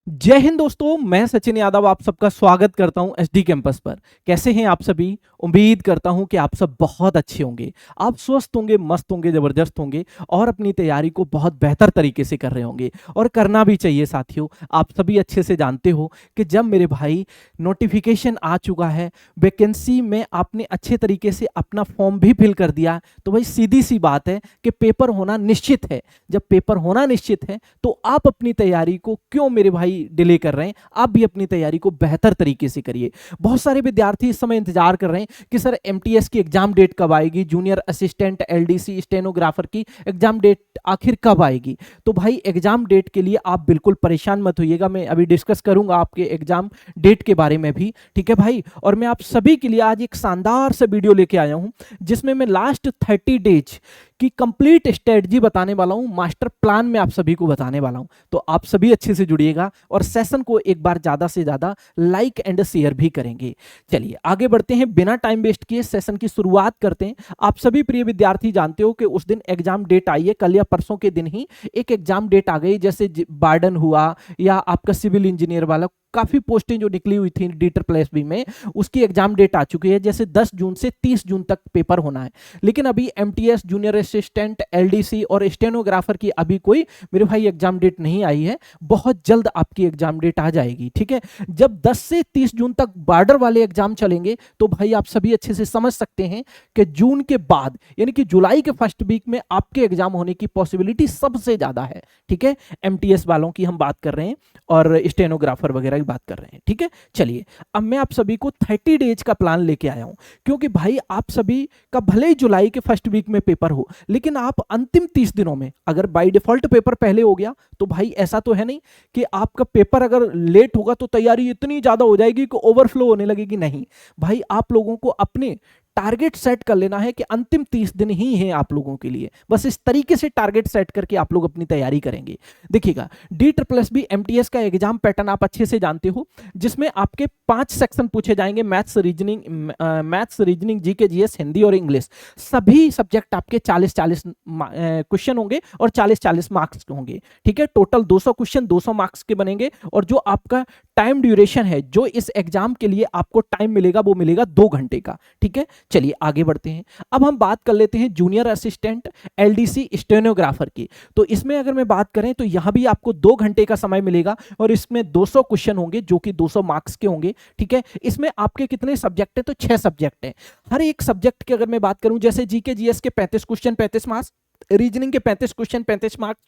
जय हिंद दोस्तों, मैं सचिन यादव आप सबका स्वागत करता हूं एसडी कैंपस पर। कैसे हैं आप सभी? उम्मीद करता हूं कि आप सब बहुत अच्छे होंगे। आप स्वस्थ होंगे, मस्त होंगे, जबरदस्त होंगे और अपनी तैयारी को बहुत बेहतर तरीके से कर रहे होंगे और करना भी चाहिए साथियों। आप सभी अच्छे से जानते हो कि जब मेरे भाई नोटिफिकेशन आ चुका है वैकेंसी में, आपने अच्छे तरीके से अपना फॉर्म भी फिल कर दिया, तो भाई सीधी सी बात है कि पेपर होना निश्चित है। जब पेपर होना निश्चित है तो आप अपनी तैयारी को क्यों मेरे भाई डिले कर रहे हैं? आप भी अपनी तैयारी को बेहतर तरीके से करिए। बहुत सारे विद्यार्थी इस समय इंतजार कर रहे हैं कि सर एमटीएस की एग्जाम डेट कब आएगी, जूनियर असिस्टेंट, एलडीसी, स्टेनोग्राफर की एग्जाम डेट आखिर कब आएगी। तो भाई एग्जाम डेट के लिए आप बिल्कुल परेशान मत होइएगा, मैं अभी डिस्कस करूंगा आपके एग्जाम डेट के बारे में भी, ठीक है भाई। और मैं आप सभी के लिए आज एक शानदार सा वीडियो लेके आया हूं जिसमें मैं लास्ट 30 डेज की कंप्लीट स्ट्रेटजी बताने वाला हूं, मास्टर प्लान में आप सभी को बताने वाला हूं। तो आप सभी अच्छे से जुड़िएगा और सेशन को एक बार ज्यादा से ज्यादा लाइक एंड शेयर भी करेंगे। चलिए आगे बढ़ते हैं, बिना टाइम वेस्ट किए सेशन की शुरुआत करते हैं। आप सभी प्रिय विद्यार्थी जानते हो कि उस दिन एग्जाम डेट आई है, कल या परसों के दिन ही एक एग्जाम डेट आ गई, जैसे बार्डन हुआ या आपका सिविल इंजीनियर वाला, काफी पोस्टें जो निकली हुई थी DSSB में, उसकी एग्जाम डेट आ चुकी है। जैसे 10 जून से 30 जून तक पेपर होना है, लेकिन अभी एमटीएस, जूनियर असिस्टेंट, एलडीसी और स्टेनोग्राफर की अभी कोई मेरे भाई एग्जाम डेट नहीं आई है। बहुत जल्द आपकी एग्जाम डेट आ जाएगी, ठीक है। जब 10 से 30 जून तक बॉर्डर वाले एग्जाम चलेंगे तो भाई आप सभी अच्छे से समझ सकते हैं कि जून के बाद यानी कि जुलाई के फर्स्ट वीक में आपके एग्जाम होने की पॉसिबिलिटी सबसे ज्यादा है, ठीक है। एमटीएस वालों की हम बात कर रहे हैं और स्टेनोग्राफर वगैरह की बात कर रहे हैं, ठीक है। चलिए अब मैं आप सभी को 30 डेज का प्लान लेके आया हूं, क्योंकि भाई आप सभी का भले ही जुलाई के फर्स्ट वीक में पेपर हो, लेकिन आप अंतिम 30 दिनों में अगर बाय डिफॉल्ट पेपर पहले हो गया तो भाई ऐसा तो है नहीं कि आपका पेपर अगर लेट होगा तो तैयारी इतनी ज्यादा हो जाएगी कि ओवरफ्लो होने लगेगी। नहीं भाई, आप लोगों को अपने टारगेट सेट कर लेना है कि अंतिम 30 दिन ही हैं आप लोगों के लिए। बस इस तरीके से टारगेट सेट करके आप लोग अपनी तैयारी करेंगे। देखिएगा, DSSB एमटीएस का एग्जाम पैटर्न आप अच्छे से जानते हो, जिसमें आपके 5 सेक्शन पूछे जाएंगे, maths, reasoning, GK, GS, Hindi और इंग्लिश। सभी सब्जेक्ट आपके 40-40 क्वेश्चन होंगे और 40-40 मार्क्स के होंगे, ठीक है। टोटल 200 क्वेश्चन 200 मार्क्स के बनेंगे और जो आपका टाइम ड्यूरेशन है, जो इस एग्जाम के लिए आपको टाइम मिलेगा, वो मिलेगा 2 घंटे का, ठीक है। चलिए आगे बढ़ते हैं। अब हम बात कर लेते हैं जूनियर असिस्टेंट, एलडीसी, स्टेनोग्राफर की। तो इसमें अगर मैं बात करें तो यहां भी आपको 2 घंटे का समय मिलेगा और इसमें 200 क्वेश्चन होंगे जो कि 200 मार्क्स के होंगे, ठीक है। इसमें आपके कितने सब्जेक्ट है? तो 6 सब्जेक्ट है। हर एक सब्जेक्ट की अगर मैं बात करूं, जैसे जीके जीएस के 35 क्वेश्चन 35 मार्क्स, रीजनिंग के 35 क्वेश्चन 35 मार्क्स,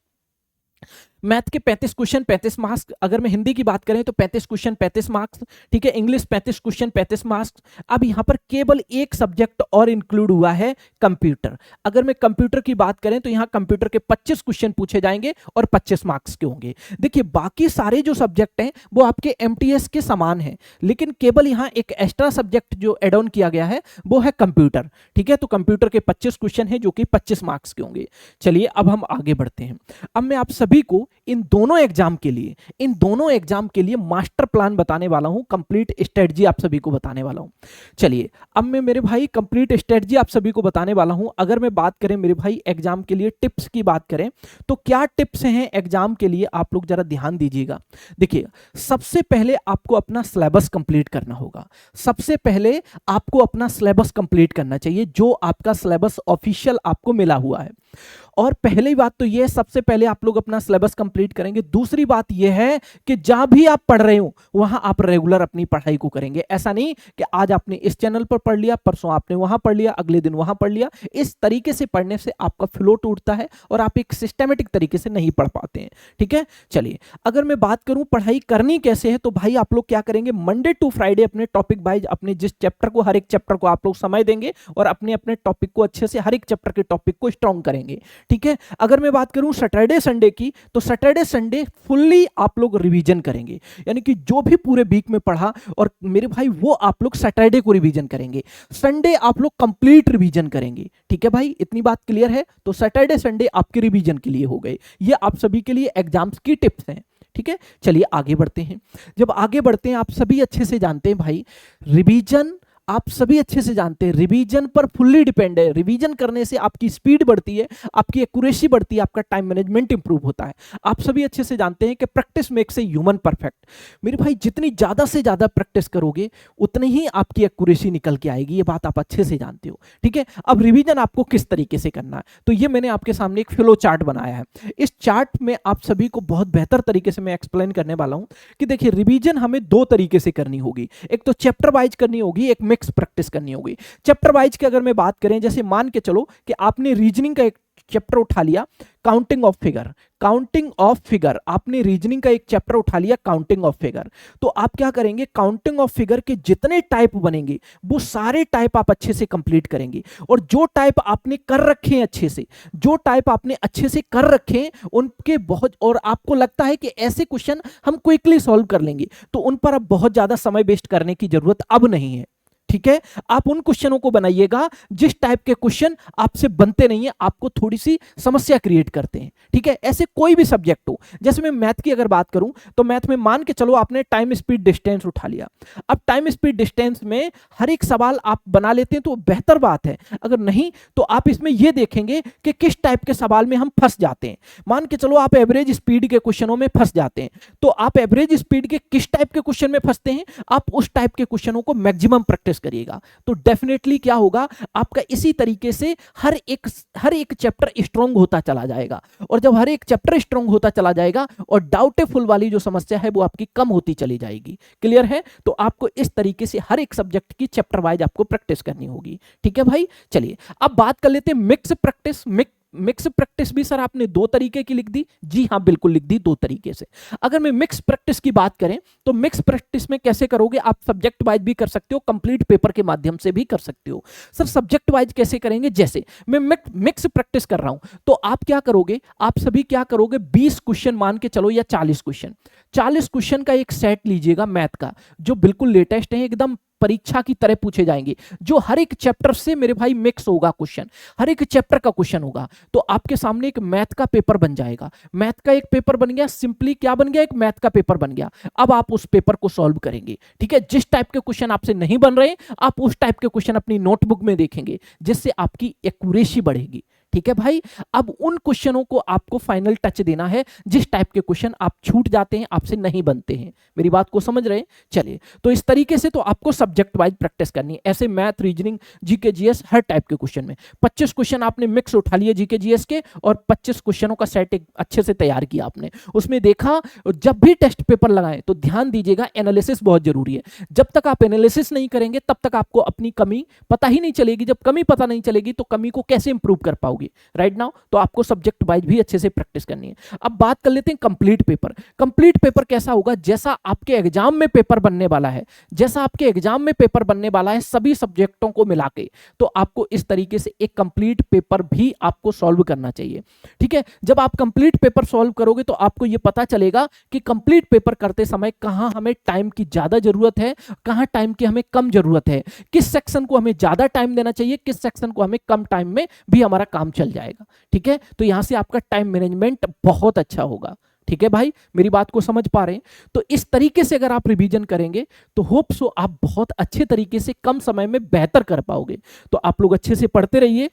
मैथ के 35 क्वेश्चन 35 मार्क्स, अगर मैं हिंदी की बात करें तो 35 क्वेश्चन 35 मार्क्स, ठीक है। English 35 question 35 marks. अब यहां पर केवल एक सब्जेक्ट और इंक्लूड हुआ है, कंप्यूटर। अगर मैं कंप्यूटर की बात करें तो यहां कंप्यूटर के 25 क्वेश्चन पूछे जाएंगे और 25 मार्क्स के होंगे। देखिए बाकी सारे जो सब्जेक्ट हैं वो आपके एमटीएस के समान है, लेकिन केवल यहां एक एक्स्ट्रा सब्जेक्ट जो एड ऑन किया गया है वो है कंप्यूटर, ठीक है। तो कंप्यूटर के 25 क्वेश्चन है जो कि 25 मार्क्स के होंगे। चलिए अब हम आगे बढ़ते हैं। अब मैं आप सभी को इन दोनों एग्जाम के लिए मास्टर प्लान बताने वाला हूं, कंप्लीट स्ट्रेटजी आप सभी को बताने वाला हूं। चलिए अब मैं मेरे भाई कंप्लीट स्ट्रेटजी आप सभी को बताने वाला हूं। अगर मैं बात करें मेरे भाई एग्जाम के लिए टिप्स की बात करें तो क्या टिप्स हैं एग्जाम के लिए, आप लोग जरा ध्यान दीजिएगा। देखिए सबसे पहले आपको अपना सिलेबस कंप्लीट करना होगा। सबसे पहले आपको अपना सिलेबस कंप्लीट करना चाहिए, जो आपका सिलेबस ऑफिशियल आपको मिला हुआ है। और पहली बात तो यह, सबसे पहले आप लोग अपना सिलेबस कंप्लीट करेंगे। दूसरी बात यह है कि जहां भी आप पढ़ रहे हो वहां आप रेगुलर अपनी पढ़ाई को करेंगे। ऐसा नहीं कि आज आपने इस चैनल पर पढ़ लिया, परसों आपने वहां पढ़ लिया, अगले दिन वहां पढ़ लिया। इस तरीके से पढ़ने से आपका फ्लो टूटता है और आप एक सिस्टमेटिक तरीके से नहीं पढ़ पाते हैं, ठीक है। चलिए अगर मैं बात करूं पढ़ाई करनी कैसे है, तो भाई आप लोग क्या करेंगे, मंडे टू फ्राइडे अपने टॉपिक वाइज, अपने जिस चैप्टर को, हर एक चैप्टर को आप लोग समय देंगे और अपने अपने टॉपिक को अच्छे से, हर एक चैप्टर के टॉपिक को स्ट्रॉन्ग करेंगे, ठीक है। अगर मैं बात करूं सैटरडे संडे की, तो सैटरडे संडे फुल्ली आप लोग रिवीजन करेंगे, यानी कि जो भी पूरे वीक में पढ़ा और मेरे भाई वो आप लोग सैटरडे को रिवीजन करेंगे। संडे आप लोग कंप्लीट रिवीजन करेंगे, ठीक है भाई, इतनी बात क्लियर है। तो सैटरडे संडे आपके रिवीजन के लिए हो गए। ये आप सभी के लिए एग्जाम्स की टिप्स हैं, ठीक है। चलिए आगे बढ़ते हैं। जब आगे बढ़ते हैं, आप सभी अच्छे से जानते हैं भाई, रिवीजन आप सभी अच्छे से जानते हैं रिवीजन पर फुल्ली डिपेंड है। रिवीजन करने से आपकी स्पीड बढ़ती है, आपकी एक्यूरेसी बढ़ती है, आपका टाइम मैनेजमेंट इंप्रूव होता है। आप सभी अच्छे से जानते हैं कि practice makes a human perfect. मेरे भाई जितनी ज्यादा से ज्यादा प्रैक्टिस करोगे उतनी ही आपकी एक्यूरेसी निकल के आएगी, ये बात आप अच्छे से जानते हो, ठीक है। अब रिवीजन आपको किस तरीके से करना है, तो ये मैंने आपके सामने एक फ्लो चार्ट बनाया है। इस चार्ट में आप सभी को बहुत बेहतर तरीके से मैं एक्सप्लेन करने वाला हूं कि देखिए रिवीजन हमें दो तरीके से करनी होगी। एक तो चैप्टर वाइज करनी होगी, एक मिक्स प्रैक्टिस करनी होगी। चैप्टर वाइज की अगर मैं बात करें, जैसे मान के चलो कि आपने रीजनिंग का एक चैप्टर उठा लिया, counting of figure. Counting of figure, आपने रीजनिंग का एक चैप्टर उठा लिया, काउंटिंग ऑफ फिगर। तो आप क्या करेंगे, काउंटिंग ऑफ फिगर के जितने टाइप बनेंगे वो सारे टाइप आप अच्छे से कंप्लीट करेंगे। और जो टाइप आपने कर रखे हैं अच्छे से, जो टाइप आपने अच्छे से कर रखे हैं उनके बहुत, और आपको लगता है कि ऐसे क्वेश्चन हम क्विकली सॉल्व कर लेंगे, तो उन पर अब बहुत ज्यादा समय वेस्ट करने की जरूरत अब नहीं है, ठीक है। आप उन क्वेश्चनों को बनाइएगा जिस टाइप के क्वेश्चन आपसे बनते नहीं है, आपको थोड़ी सी समस्या क्रिएट करते हैं, ठीक है। ऐसे कोई भी सब्जेक्ट हो, जैसे मैं मैथ की अगर बात करूं तो मैथ में मान के चलो आपने टाइम स्पीड डिस्टेंस उठा लिया। अब टाइम स्पीड डिस्टेंस में हर एक सवाल आप बना लेते हैं तो बेहतर बात है, अगर नहीं तो आप इसमें यह देखेंगे कि किस टाइप के सवाल में हम फंस जाते हैं। मान के चलो आप एवरेज स्पीड के क्वेश्चनों में फंस जाते हैं, तो आप एवरेज स्पीड के किस टाइप के क्वेश्चन में फंसते हैं, आप उस टाइप के क्वेश्चनों को मैक्सिमम प्रैक्टिस करिएगा। तो डेफिनेटली क्या होगा, आपका इसी तरीके से हर एक चैप्टर स्ट्रांग होता चला जाएगा। और जब हर एक चैप्टर स्ट्रांग होता चला जाएगा और डाउटेफुल वाली जो समस्या है वो आपकी कम होती चली जाएगी। क्लियर है? तो आपको इस तरीके से हर एक सब्जेक्ट की चैप्टर वाइज आपको प्रैक्टिस करनी होगी, ठीक है भाई। चलिए अब बात कर लेते हैं मिक्स प्रैक्टिस। मिक्स प्रैक्टिस भी सर आपने दो तरीके की लिख दी, जी हाँ बिल्कुल लिख दी, दो तरीके से। अगर मैं मिक्स प्रैक्टिस की बात करें तो मिक्स प्रैक्टिस में कैसे करोगे, आप सब्जेक्ट वाइज भी कर सकते हो, कंप्लीट पेपर के माध्यम से भी कर सकते हो। सर सब्जेक्ट वाइज कैसे करेंगे, जैसे मैं मिक्स प्रैक्टिस कर रहा हूं तो आप क्या करोगे, आप सभी क्या करोगे, 20 क्वेश्चन मान के चलो या 40 क्वेश्चन, 40 क्वेश्चन का एक सेट लीजिएगा मैथ का, जो बिल्कुल लेटेस्ट है, एकदम परीक्षा की तरह पूछे जाएंगे, जो हर एक चैप्टर से मेरे भाई मिक्स होगा क्वेश्चन, हर एक चैप्टर का क्वेश्चन होगा। तो आपके सामने एक मैथ का पेपर बन जाएगा। मैथ का एक पेपर बन गया, सिंपली क्या बन गया, एक मैथ का पेपर बन गया। अब आप उस पेपर को सॉल्व करेंगे, ठीक है। जिस टाइप के क्वेश्चन आपसे नहीं बन रहे आप उस टाइप के क्वेश्चन अपनी नोटबुक में देखेंगे, जिससे आपकी एक्यूरेसी बढ़ेगी, ठीक है भाई। अब उन क्वेश्चनों को आपको फाइनल टच देना है जिस टाइप के क्वेश्चन आप छूट जाते हैं, आपसे नहीं बनते हैं। मेरी बात को समझ रहे हैं? चलिए, तो इस तरीके से तो आपको सब्जेक्ट वाइज प्रैक्टिस करनी है। ऐसे मैथ, रीजनिंग, जीके जीएस हर टाइप के क्वेश्चन में 25 क्वेश्चन आपने मिक्स उठा लिए जीके जीएस के, और 25 क्वेश्चनों का सेट एक अच्छे से तैयार किया आपने। उसमें देखा, जब भी टेस्ट पेपर लगाएं तो ध्यान दीजिएगा, एनालिसिस बहुत जरूरी है। जब तक आप एनालिसिस नहीं करेंगे तब तक आपको अपनी कमी पता ही नहीं चलेगी। जब कमी पता नहीं चलेगी तो कमी को कैसे इंप्रूव कर पाओगे राइट नाउ। तो आपको सब्जेक्ट वाइज भी अच्छे से प्रैक्टिस करनी है। अब बात कर लेते हैं कंप्लीट पेपर। कंप्लीट पेपर कैसा होगा, जैसा आपके एग्जाम में पेपर बनने वाला है, जैसा आपके एग्जाम में पेपर बनने वाला है सभी सब्जेक्टों को मिला के, तो आपको इस तरीके से एक कंप्लीट पेपर भी आपको सॉल्व करना चाहिए, ठीक है। जब आप कंप्लीट पेपर सॉल्व करोगे तो आपको यह पता चलेगा कि कंप्लीट पेपर करते समय कहां हमें टाइम की ज्यादा जरूरत है, कहां टाइम की हमें कम जरूरत है, किस सेक्शन को हमें ज्यादा टाइम देना चाहिए, किस सेक्शन को हमें कम टाइम में भी हमारा काम चल जाएगा, ठीक है। तो यहां से आपका टाइम मैनेजमेंट बहुत अच्छा होगा, ठीक है भाई। मेरी बात को समझ पा रहे हैं? तो इस तरीके से अगर आप रिवीजन करेंगे तो होप सो आप बहुत अच्छे तरीके से कम समय में बेहतर कर पाओगे। तो आप लोग अच्छे से पढ़ते रहिए।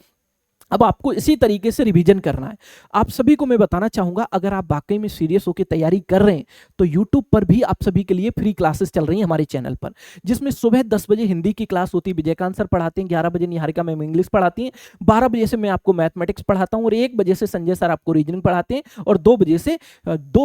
अब आपको इसी तरीके से रिवीजन करना है। आप सभी को मैं बताना चाहूंगा, अगर आप वाकई में सीरियस होकर तैयारी कर रहे हैं तो YouTube पर भी आप सभी के लिए फ्री क्लासेस चल रही हैं हमारे चैनल पर, जिसमें सुबह 10 बजे हिंदी की क्लास होती है, विजयकांत सर पढ़ाते हैं, 11 बजे निहारिका मैम इंग्लिश पढ़ाती हैं, 12 बजे से मैं आपको मैथमेटिक्स पढ़ाता हूं, और 1 बजे से संजय सर आपको रीजनिंग पढ़ाते हैं, और 2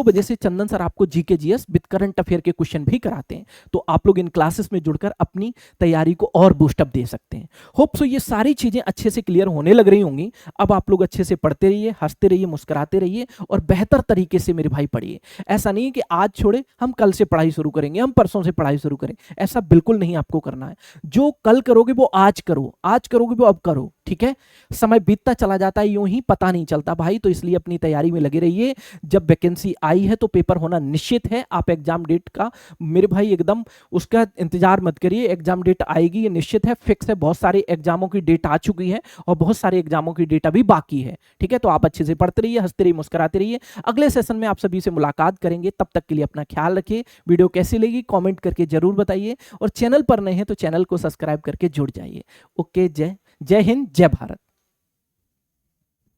बजे से चंदन सर आपको GK GS with current affair के क्वेश्चन भी कराते हैं। तो आप लोग इन क्लासेस में जुड़कर अपनी तैयारी को और बूस्टअप दे सकते हैं। होप सो ये सारी चीजें अच्छे से क्लियर होने लग रही होंगी। अब आप लोग अच्छे से पढ़ते रहिए, हंसते रहिए, मुस्कुराते रहिए, और बेहतर तरीके से मेरे भाई पढ़िए। ऐसा नहीं है कि आज छोड़े हम कल से पढ़ाई शुरू करेंगे, हम परसों से पढ़ाई शुरू करें, ऐसा बिल्कुल नहीं आपको करना है। जो कल करोगे वो आज करो, आज करोगे वो अब करो, ठीक है। समय बीतता चला जाता है, यूं ही पता नहीं चलता भाई। तो इसलिए अपनी तैयारी में लगे रहिए। जब वैकेंसी आई है तो पेपर होना निश्चित है। आप एग्जाम डेट का मेरे भाई एकदम उसका इंतजार मत करिए, एग्जाम डेट आएगी, ये निश्चित है, फिक्स है। बहुत सारे एग्जामों की डेट आ चुकी है और बहुत सारे एग्जामों एग्जामों की डेटा भी बाकी है। ठीक है, तो आप अच्छे से पढ़ते रहिए, हंसते रहिए, मुस्कुराते रहिए। अगले सेशन में आप सभी से मुलाकात करेंगे, तब तक के लिए अपना ख्याल रखिए। वीडियो कैसी लगी कमेंट करके जरूर बताइए, और चैनल पर नए हैं तो चैनल को सब्सक्राइब करके जुड़ जाइए। ओके, जय हिंद, जय भारत।